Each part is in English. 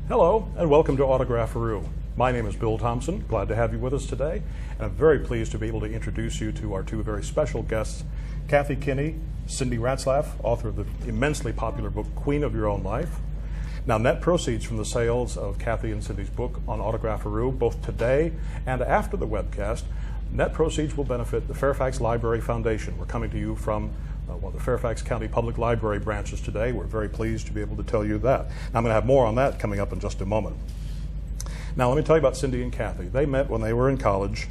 Hello, and welcome to Autographaroo. My name is Bill Thompson. Glad to have you with us today, and I'm very pleased to be able to introduce you to our two very special guests, Kathy Kinney, Cindy Ratzlaff, author of the immensely popular book, Queen of Your Own Life. Now, net proceeds from the sales of Kathy and Cindy's book on Autographaroo, both today and after the webcast, net proceeds will benefit the Fairfax Library Foundation. We're coming to you from one of the Fairfax County Public Library branches today. We're very pleased to be able to tell you that. Now, I'm going to have more on that coming up in just a moment. Now, let me tell you about Cindy and Kathy. They met when they were in college,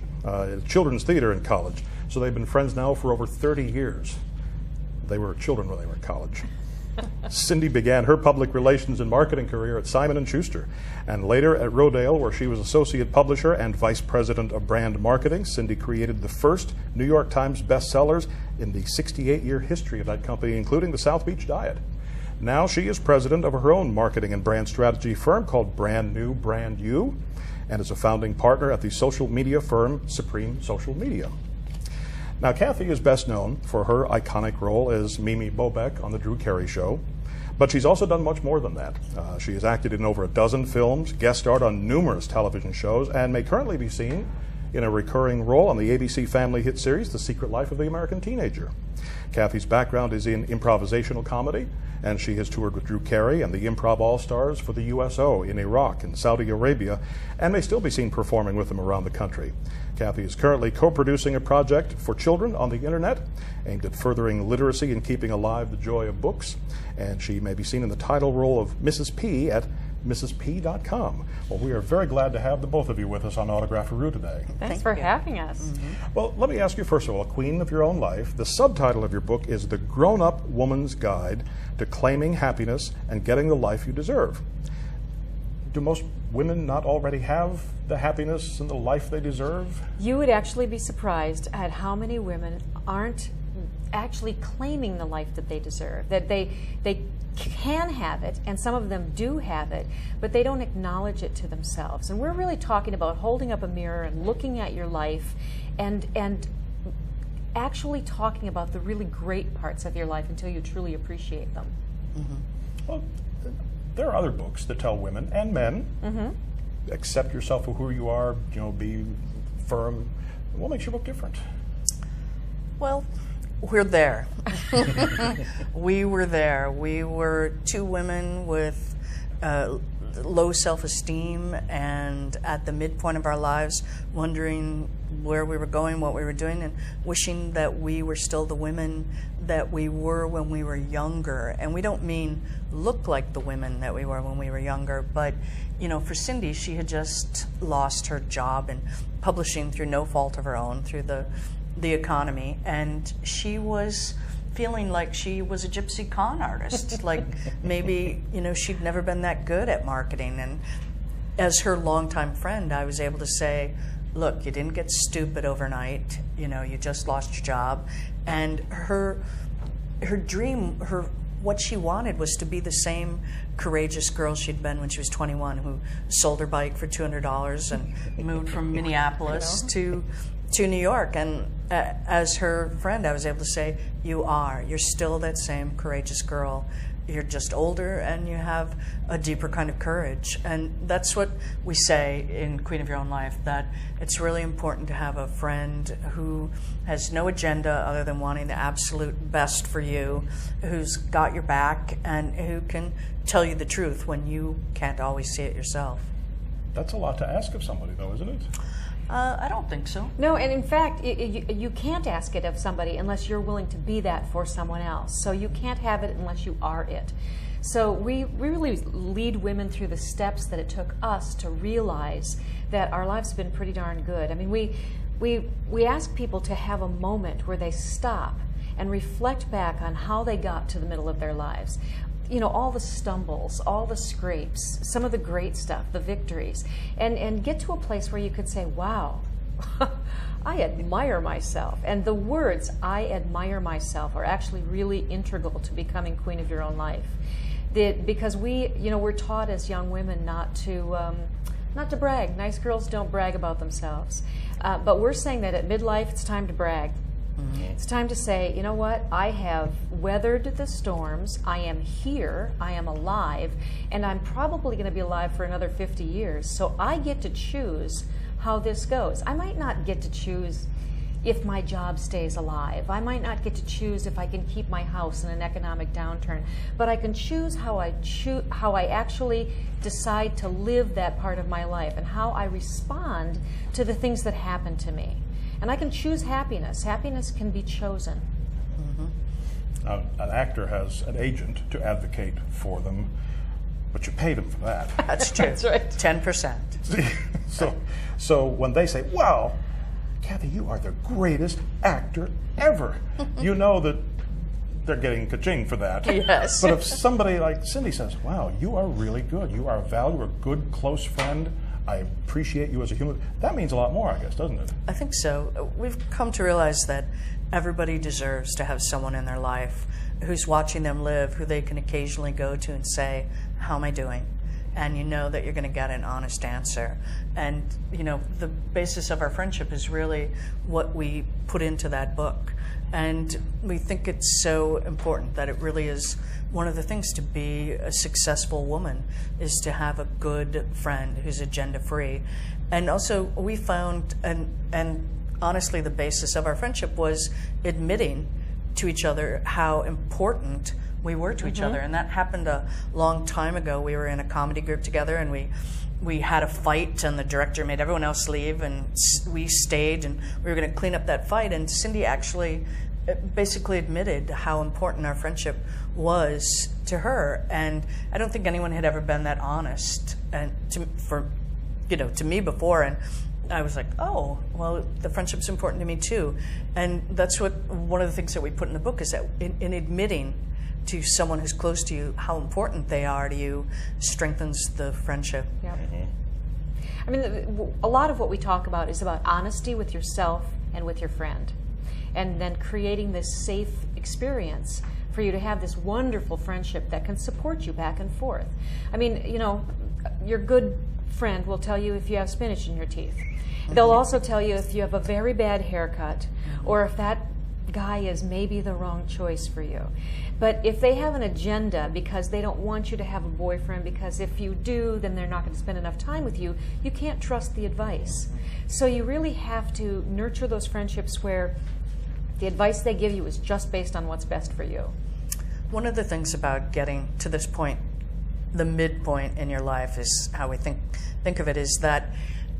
children's theater in college. So they've been friends now for over 30 years. They were children when they were in college. Cindy began her public relations and marketing career at Simon & Schuster, and later at Rodale, where she was associate publisher and vice president of brand marketing. Cindy created the first New York Times bestsellers in the 68-year history of that company, including the South Beach Diet. Now she is president of her own marketing and brand strategy firm called Brand New Brand You, and is a founding partner at the social media firm Supreme Social Media. Now, Kathy is best known for her iconic role as Mimi Bobek on The Drew Carey Show, but she's also done much more than that. She has acted in over a dozen films, guest starred on numerous television shows, and may currently be seen in a recurring role on the ABC family hit series, The Secret Life of the American Teenager. Kathy's background is in improvisational comedy, and she has toured with Drew Carey and the Improv All-Stars for the USO in Iraq and Saudi Arabia, and may still be seen performing with them around the country. Kathy is currently co-producing a project for children on the internet aimed at furthering literacy and keeping alive the joy of books, and she may be seen in the title role of Mrs. P at mrsp.com. Well, we are very glad to have the both of you with us on Autographaroo today. Thanks for having us. Mm-hmm. Well, let me ask you first of all, Queen of Your Own Life. The subtitle of your book is The Grown-Up Woman's Guide to Claiming Happiness and Getting the Life You Deserve. Do most women not already have the happiness and the life they deserve? You would actually be surprised at how many women aren't actually claiming the life that they deserve, that they can have it, and some of them do have it, but they don't acknowledge it to themselves. And we're really talking about holding up a mirror and looking at your life and actually talking about the really great parts of your life until you truly appreciate them. Mm-hmm. Well, there are other books that tell women and men, accept yourself for who you are, be firm. What makes your book different? Well, we're there. We were there. We were two women with low self-esteem and at the midpoint of our lives wondering where we were going, what we were doing, and wishing that we were still the women that we were when we were younger. And we don't mean look like the women that we were when we were younger, but for Cindy, she had just lost her job in publishing through no fault of her own, through the economy, and she was feeling like she was a gypsy con artist, like maybe she'd never been that good at marketing. And as her longtime friend, I was able to say, look, you didn't get stupid overnight, you just lost your job. And her dream, what she wanted was to be the same courageous girl she'd been when she was 21, who sold her bike for $200 and moved from Minneapolis to New York. And as her friend, I was able to say, you're still that same courageous girl. You're just older and you have a deeper kind of courage. And that's what we say in Queen of Your Own Life, that it's really important to have a friend who has no agenda other than wanting the absolute best for you, who's got your back and who can tell you the truth when you can't always see it yourself. That's a lot to ask of somebody, though, isn't it? I don't think so. No, and in fact, you can't ask it of somebody unless you're willing to be that for someone else. So you can't have it unless you are it. So we really lead women through the steps that it took us to realize that our lives have been pretty darn good. I mean, we ask people to have a moment where they stop and reflect back on how they got to the middle of their lives. All the stumbles, all the scrapes, some of the great stuff, the victories, and get to a place where you could say, wow, I admire myself. And the words, I admire myself, are actually really integral to becoming Queen of Your Own Life. Because we're taught as young women not to brag. Nice girls don't brag about themselves. But we're saying that at midlife, it's time to brag. It's time to say, you know what, I have weathered the storms, I am here, I am alive, and I'm probably going to be alive for another 50 years, so I get to choose how this goes. I might not get to choose if my job stays alive. I might not get to choose if I can keep my house in an economic downturn, but I can choose how I actually decide to live that part of my life and how I respond to the things that happen to me. And I can choose happiness. Happiness can be chosen. An actor has an agent to advocate for them, but you pay them for that. That's true. That's right. 10%. So when they say, wow, Kathy, you are the greatest actor ever, you know that they're getting ka-ching for that. Yes. But if somebody like Cindy says, wow, you are really good, you are a valuable, a good, close friend, I appreciate you as a human, that means a lot more, I guess, doesn't it? I think so. We've come to realize that everybody deserves to have someone in their life who's watching them live, who they can occasionally go to and say, how am I doing? And you know that you're going to get an honest answer. And, you know, the basis of our friendship is really what we put into that book. And we think it's so important that it really is one of the things to be a successful woman is to have a good friend who's agenda-free. And also we found, and honestly the basis of our friendship was admitting to each other how important we were to each other. And that happened a long time ago. We were in a comedy group together and we had a fight and the director made everyone else leave and we stayed and we were going to clean up that fight, and Cindy actually basically admitted how important our friendship was to her. And I don't think anyone had ever been that honest and to me before. And I was like, oh, well, the friendship's important to me too. And that's what one of the things that we put in the book is that in admitting to someone who's close to you how important they are to you strengthens the friendship. Yep. I mean, a lot of what we talk about is about honesty with yourself and with your friend, and then creating this safe experience for you to have this wonderful friendship that can support you back and forth. I mean, you know, your good friend will tell you if you have spinach in your teeth. They'll also tell you if you have a very bad haircut or if that guy is maybe the wrong choice for you. But if they have an agenda because they don't want you to have a boyfriend, because if you do, then they're not going to spend enough time with you, you can't trust the advice. So you really have to nurture those friendships where the advice they give you is just based on what's best for you. One of the things about getting to this point, the midpoint in your life is how we think of it, is that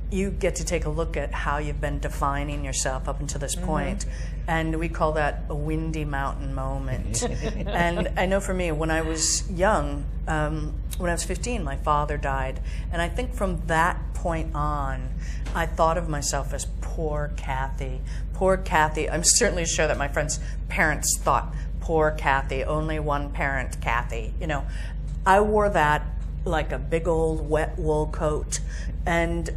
you get to take a look at how you've been defining yourself up until this point. And we call that a windy mountain moment. And I know for me, when I was young, when I was 15, my father died. And I think from that point on, I thought of myself as poor Kathy. Poor Kathy. I'm certainly sure that my friends' parents thought, poor Kathy, only one parent, Kathy. You know, I wore that like a big old wet wool coat. And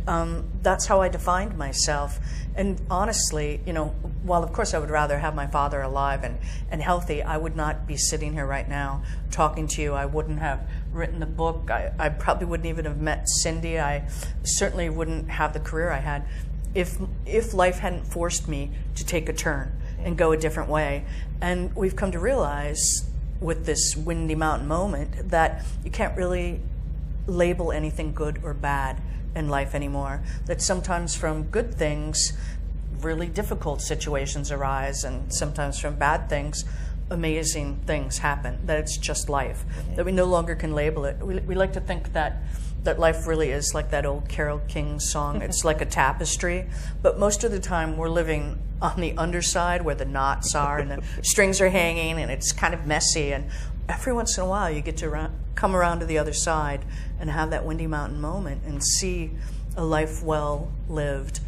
that's how I defined myself. And honestly, you know, while of course I would rather have my father alive and healthy, I would not be sitting here right now talking to you. I wouldn't have written the book. I probably wouldn't even have met Cindy. I certainly wouldn't have the career I had if life hadn't forced me to take a turn and go a different way. And we've come to realize with this windy mountain moment that you can't really label anything good or bad in life anymore. That sometimes from good things, really difficult situations arise, and sometimes from bad things, amazing things happen. That it's just life. That we no longer can label it. We like to think that life really is like that old Carole King song. It's like a tapestry, but most of the time we're living on the underside where the knots are and the strings are hanging and it's kind of messy, and every once in a while you get to come around to the other side and have that windy mountain moment and see a life well lived.